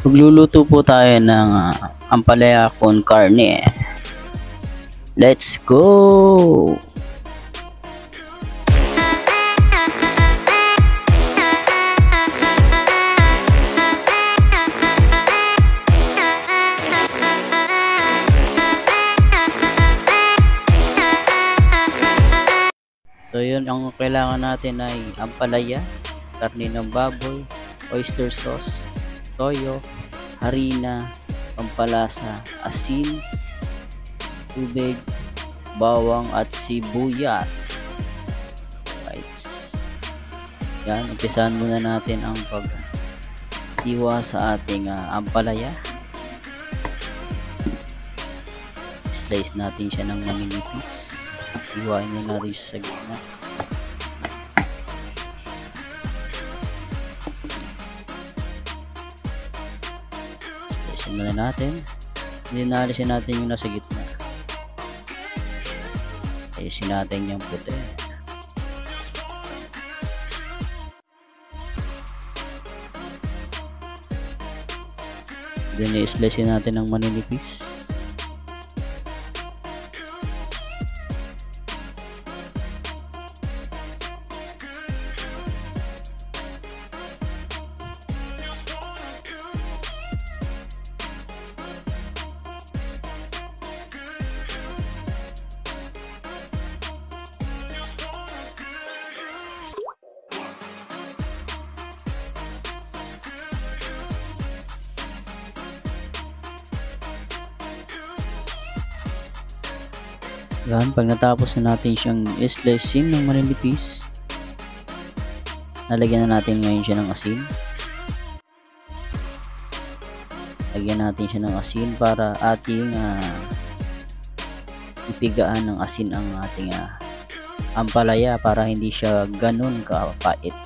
Magluluto po tayo ng ampalaya con carne. Let's go! So yun, ang kailangan natin ay ampalaya, karne ng baboy, oyster sauce, toyo, harina, pampalasa, asin, tubig, bawang at sibuyas. Right. Yan, umpisahan muna natin ang pag-iwa sa ating ampalaya. Slice natin siya ng maninipis. Iwain na natin sa gitna. Slice muna natin. Hindi naalisin natin yung nasa gitna. Ayusin natin yung puti. Then i-slice natin ng maninipis. Yan, pag natapos na natin siyang slicing ng maninipis, nalagyan na natin ngayon siya ng asin. Lagyan natin siya ng asin para ating ipigaan ng asin ang ating ampalaya para hindi siya ganun kapait.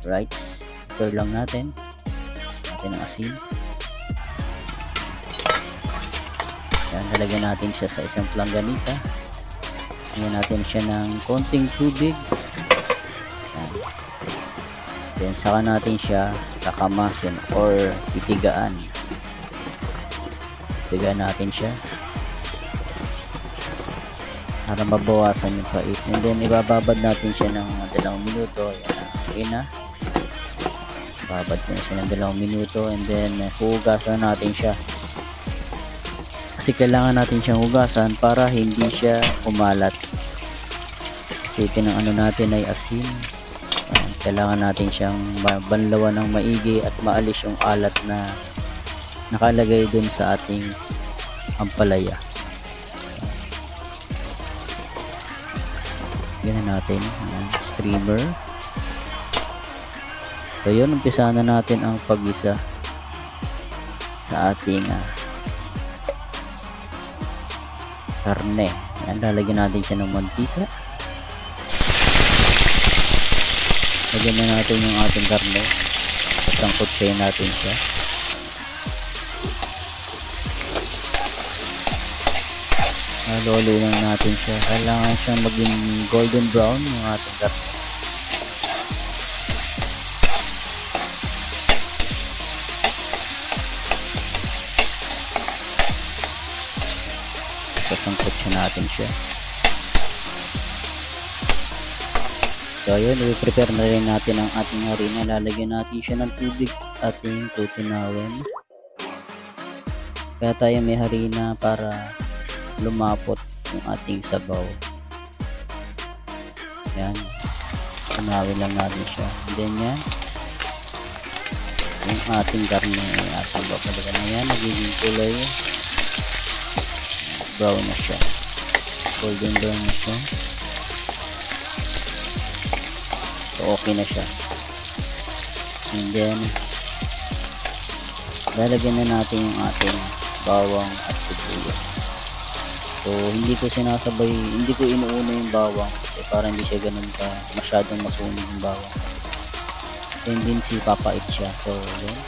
Right, stir lang natin ng asin. Yan, lalagyan natin siya sa isang planggana. Lagyan natin siya ng konting tubig. Yan. Then saka natin siya kakamasin or pipigaan. Pipigaan natin siya para mabawasan yung pait. And then ibababad natin siya ng 2 minuto. Yan, okay na. Babad ko na siya ng 2 minuto and then hugasan natin siya. Kasi kailangan natin siyang hugasan para hindi siya kumalat. Kasi ano natin ay asin. Kailangan natin siyang banlawan ng maigi at maalis yung alat na nakalagay dun sa ating ampalaya. Ganyan natin streamer. So yun, umpisa na natin ang pag-isa sa ating karne. Yan, lalagyan natin siya ng mantika. Lagyan na natin yung ating karne. Sangkutsayin natin siya. Haluli lang natin siya. Kailangan siyang maging golden brown yung ating karne. Sasangkot siya natin siya. So ayun, i-prepare na rin natin ang ating harina. Lalagyan natin siya ng tubig ating tutunawin. Kaya tayo may harina para lumapot yung ating sabaw. Yan, tunawin lang natin siya. And then yan, yung ating karne ay asang babalagan na yan, nagiging kulay brown na siya, golden brown na siya. So okay na siya. And then lalagyan na natin yung ating bawang at sibuyas. So hindi ko sinasabay, hindi ko inuuna yung bawang kasi para hindi siya ganun ka masyadong masunog yung bawang. Tendency papait siya. So yun,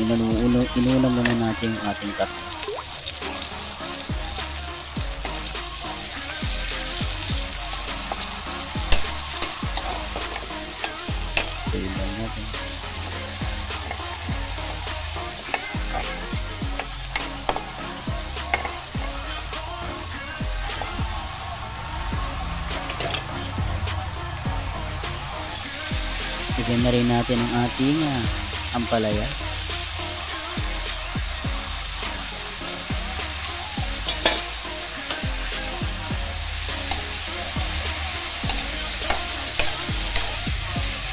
inuna muna natin yung ating karne. Pilihan natin. Lalagyan na rin natin ang ating ampalaya.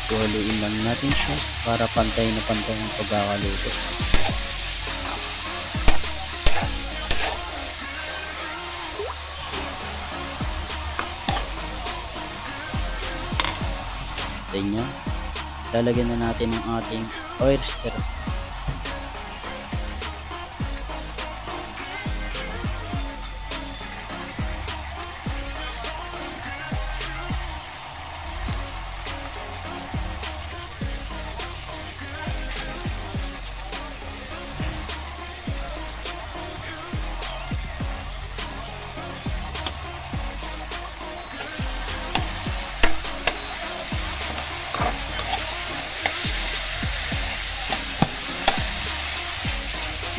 Haluin lang natin siya para pantay na pantay ang pagkakaluto. Ganyan. Lalagyan na natin ang ating oyster sauce.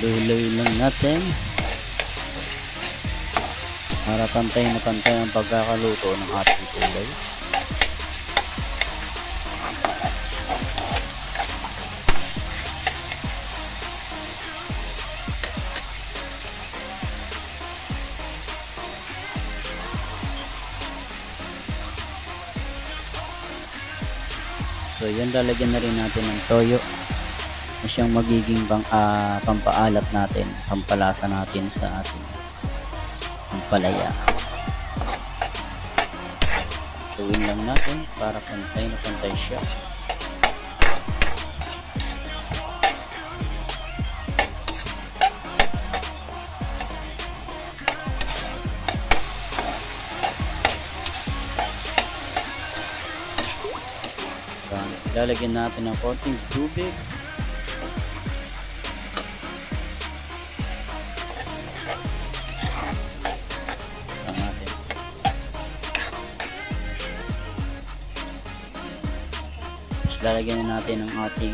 Luloy lang natin para pantay na pantay ang pagkakaluto ng ating gulay. So yan, lalagyan na rin natin ng toyo na siyang magiging pampaalat natin, pampalasa natin sa ating ampalaya. Tuwin lang natin para pantay na pantay siya. Lalagyan natin ng konting tubig. Lalagyan na natin ang ating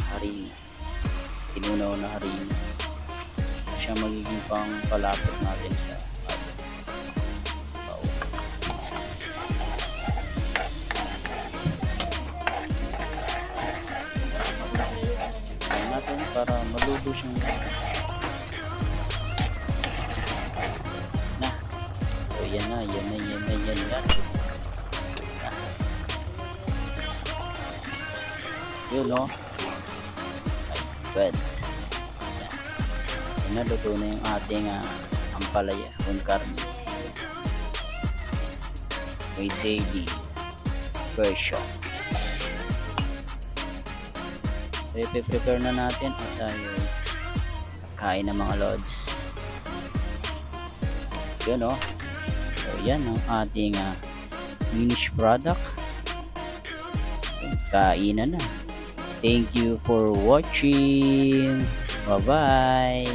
harina, tinunaw na harina. Siya magiging pang palapot natin sa ating baon. Ayan natin para maluto siyang na. So yan na. Yun, no? Ay, pwede. Yan. Naluto na yung ating ampalaya con carne. May daily version. So, ipiprepare na natin at tayo kain ng mga lods. Yun, no? So, yan ang ating finished product. Kainan na. Thank you for watching. Bye-bye.